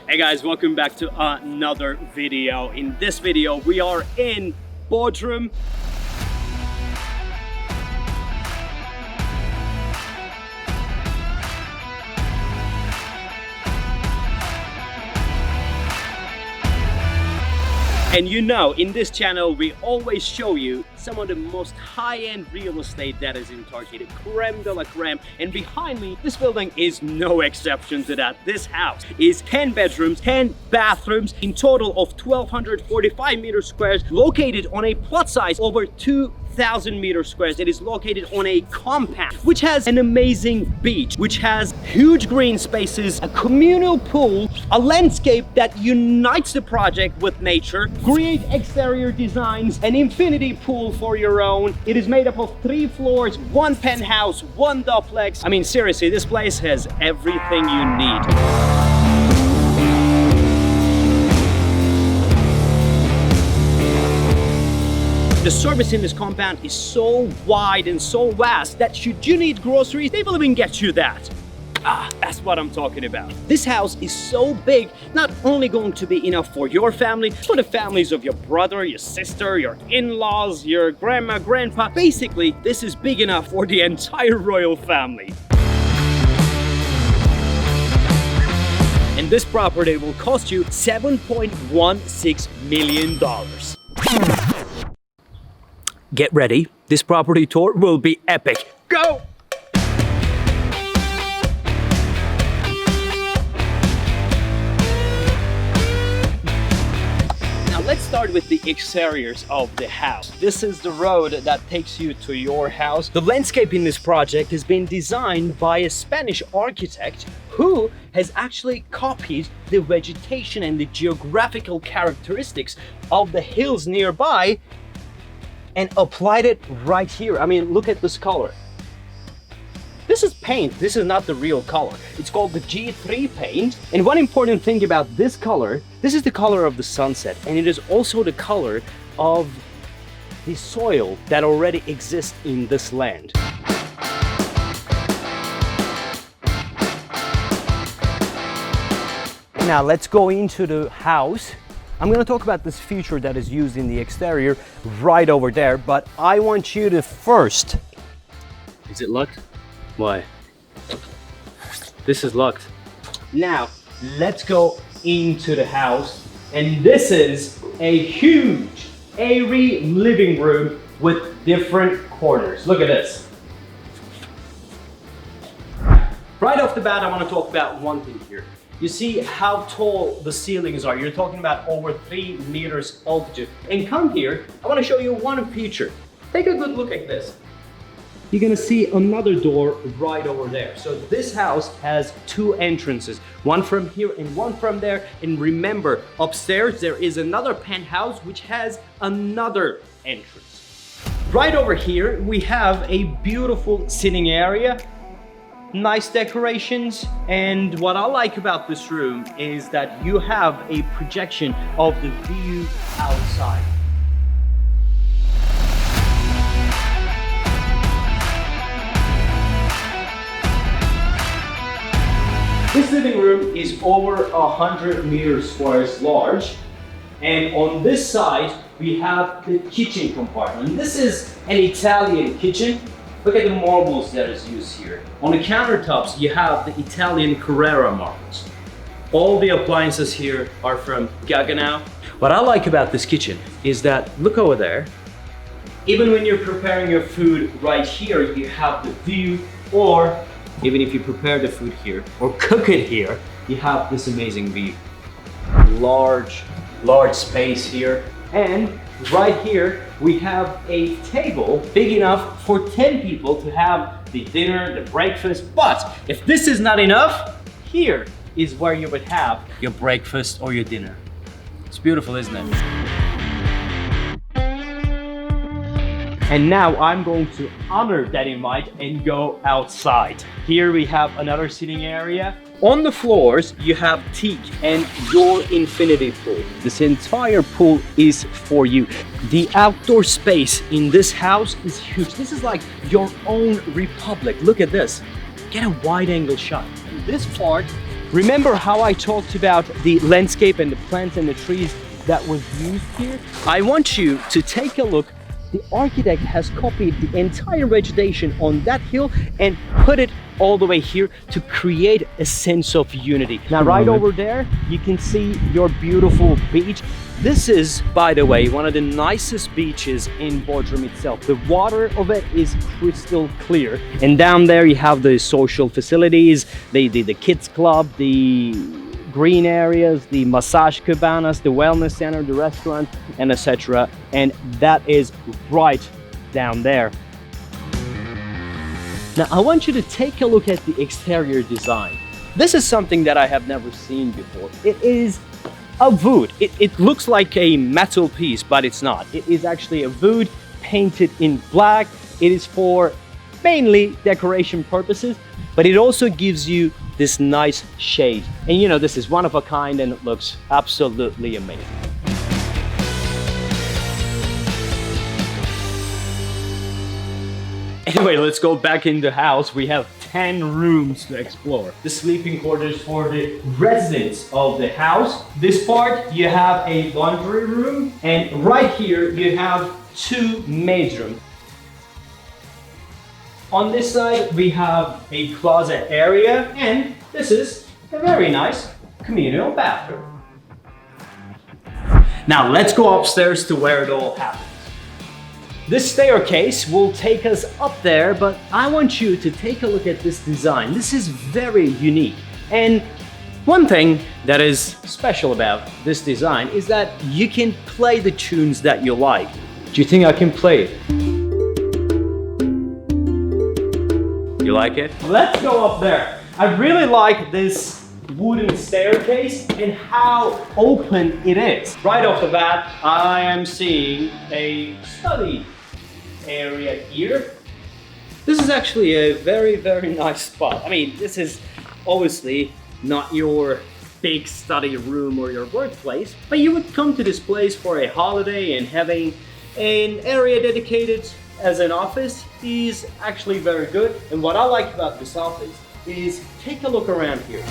Hey guys, welcome back to another video. In this video, we are in Bodrum. And you know, in this channel, we always show you some of the most high-end real estate that is in Turkey, the creme de la creme. And behind me, this building is no exception to that. This house is 10 bedrooms, 10 bathrooms, in total of 1,245 meters squares, located on a plot size over 2,000 meters squares. It is located on a compound, which has an amazing beach, which has huge green spaces, a communal pool, a landscape that unites the project with nature, great exterior designs, an infinity pool for your own. It is made up of 3 floors, 1 penthouse, 1 duplex. I mean, seriously, this place has everything you need. The service in this compound is so wide and so vast that should you need groceries, they will even get you that. That's what I'm talking about. This house is so big, not only going to be enough for your family, for the families of your brother, your sister, your in-laws, your grandma, grandpa. Basically, this is big enough for the entire royal family. And this property will cost you $7.16 million. Get ready, this property tour will be epic. Go! Now let's start with the exteriors of the house. This is the road that takes you to your house. The landscape in this project has been designed by a Spanish architect who has actually copied the vegetation and the geographical characteristics of the hills nearby and applied it right here. I mean, look at this color. This is paint, this is not the real color. It's called the G3 paint. And one important thing about this color, this is the color of the sunset, and it is also the color of the soil that already exists in this land. Now let's go into the house. I'm going to talk about this feature that is used in the exterior right over there, but I want you to first... Is it locked? Why? This is locked. Now, let's go into the house, and this is a huge, airy living room with different corners. Look at this. Right off the bat, I want to talk about one thing here. You see how tall the ceilings are. You're talking about over 3 meters altitude. And come here, I want to show you one feature. Take a good look at this. You're gonna see another door right over there. So this house has 2 entrances, one from here and one from there. And remember, upstairs there is another penthouse which has another entrance. Right over here, we have a beautiful sitting area. Nice decorations, and what I like about this room is that you have a projection of the view outside. This living room is over 100 meters squares large, and on this side we have the kitchen compartment. This is an Italian kitchen. Look at the marbles that is used here. On the countertops, you have the Italian Carrara marbles. All the appliances here are from Gaggenau. What I like about this kitchen is that, look over there, even when you're preparing your food right here, you have the view, or even if you prepare the food here or cook it here, you have this amazing view. Large space here. And right here, we have a table big enough for 10 people to have the dinner, the breakfast. But if this is not enough, here is where you would have your breakfast or your dinner. It's beautiful, isn't it? And now I'm going to honor that invite and go outside. Here we have another sitting area. On the floors, you have teak and your infinity pool. This entire pool is for you. The outdoor space in this house is huge. This is like your own republic. Look at this. Get a wide angle shot. This part Remember how I talked about the landscape and the plants and the trees that was used here? I want you to take a look. The architect has copied the entire vegetation on that hill and put it all the way here to create a sense of unity. Now, right over there, you can see your beautiful beach. This is, by the way, one of the nicest beaches in Bodrum itself. The water of it is crystal clear. And down there you have the social facilities, the kids club, the green areas, the massage cabanas, the wellness center, the restaurant, and etc. And that is right down there. Now, I want you to take a look at the exterior design. This is something that I have never seen before. It is a wood. It looks like a metal piece, but it's not. It is actually a wood painted in black. It is for mainly decoration purposes, but it also gives you this nice shade. And you know, this is one of a kind and it looks absolutely amazing. Anyway, let's go back in the house. We have 10 rooms to explore. The sleeping quarters for the residents of the house. This part, you have a laundry room, and right here you have 2 maid rooms. On this side, we have a closet area, and this is a very nice communal bathroom. Now, let's go upstairs to where it all happens. This staircase will take us up there, but I want you to take a look at this design. This is very unique. And one thing that is special about this design is that you can play the tunes that you like. Do you think I can play it? You like it? Let's go up there. I really like this wooden staircase and how open it is. Right off the bat, I am seeing a study area here. This is actually a very, very nice spot. I mean, this is obviously not your big study room or your workplace, but you would come to this place for a holiday, and having an area dedicated as an office is actually very good. And what I like about this office is take a look around here.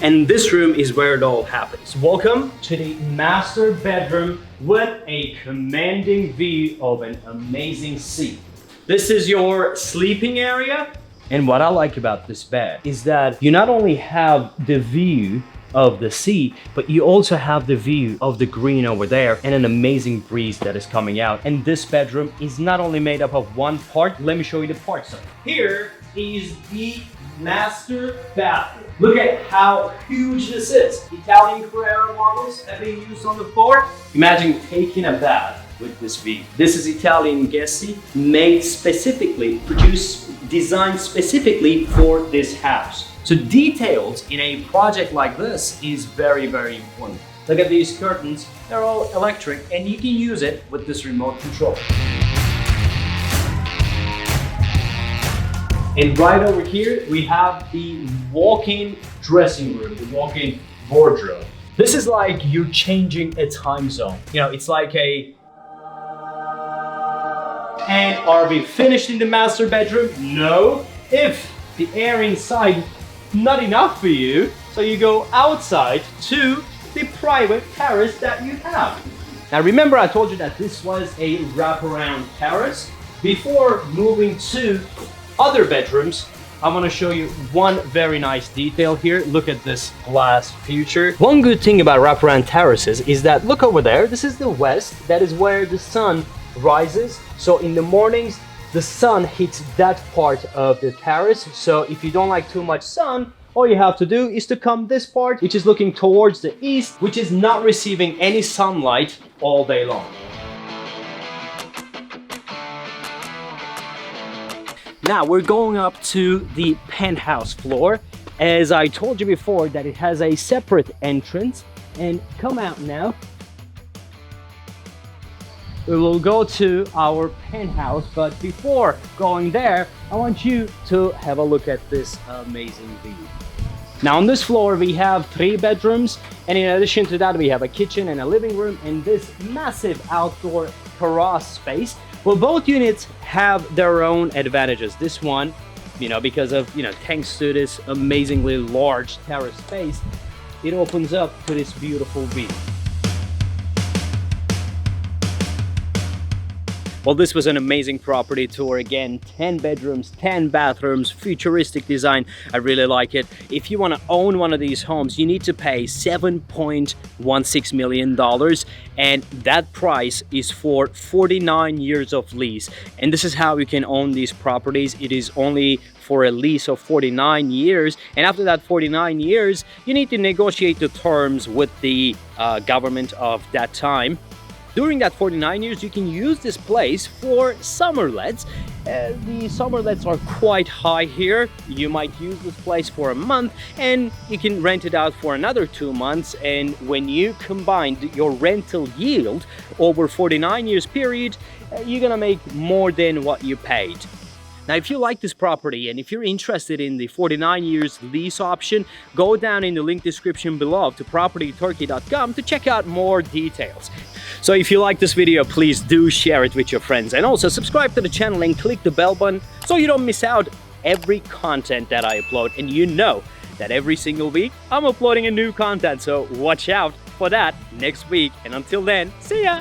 And this room is where it all happens. Welcome to the master bedroom with a commanding view of an amazing sea. This is your sleeping area. And what I like about this bed is that you not only have the view of the sea, but you also have the view of the green over there and an amazing breeze that is coming out. And this bedroom is not only made up of one part. Let me show you the parts of it. Here is the master bathroom. Look at how huge this is. Italian Carrera marbles have been used on the floor. Imagine taking a bath with this view. This is Italian Gessi, made specifically, designed specifically for this house. So details in a project like this is very, very important. Look at these curtains. They're all electric, and you can use it with this remote control. And right over here, we have the walk-in dressing room, the walk-in wardrobe. This is like you're changing a time zone. You know, it's like a... And are we finished in the master bedroom? No. If the air inside not enough for you, so you go outside to the private terrace that you have. Now remember, I told you that this was a wraparound terrace. Before moving to other bedrooms, I want to show you one very nice detail here. Look at this glass feature. One good thing about wraparound terraces is that, look over there, this is the west. That is where the sun rises. So in the mornings, the sun hits that part of the terrace. So if you don't like too much sun, all you have to do is to come this part, which is looking towards the east, which is not receiving any sunlight all day long. Now we're going up to the penthouse floor. As I told you before, that it has a separate entrance. And come out now. We will go to our penthouse, but before going there, I want you to have a look at this amazing view. Now on this floor, we have 3 bedrooms, and in addition to that, we have a kitchen and a living room and this massive outdoor terrace space. Well, both units have their own advantages. This one because of, thanks to this amazingly large terrace space, it opens up to this beautiful view. Well, this was an amazing property tour. Again, 10 bedrooms, 10 bathrooms, futuristic design. I really like it. If you want to own one of these homes, you need to pay $7.16 million. And that price is for 49 years of lease. And this is how you can own these properties. It is only for a lease of 49 years. And after that 49 years, you need to negotiate the terms with the government of that time. During that 49 years, you can use this place for summer lets. The summer lets are quite high here. You might use this place for a month and you can rent it out for another 2 months. And when you combine your rental yield over 49 years period, you're gonna make more than what you paid. Now, if you like this property and if you're interested in the 49 years lease option, go down in the link description below to propertyturkey.com to check out more details. So if you like this video, please do share it with your friends, and also subscribe to the channel and click the bell button so you don't miss out every content that I upload. And you know that every single week I'm uploading a new content, so watch out for that next week. And until then, see ya!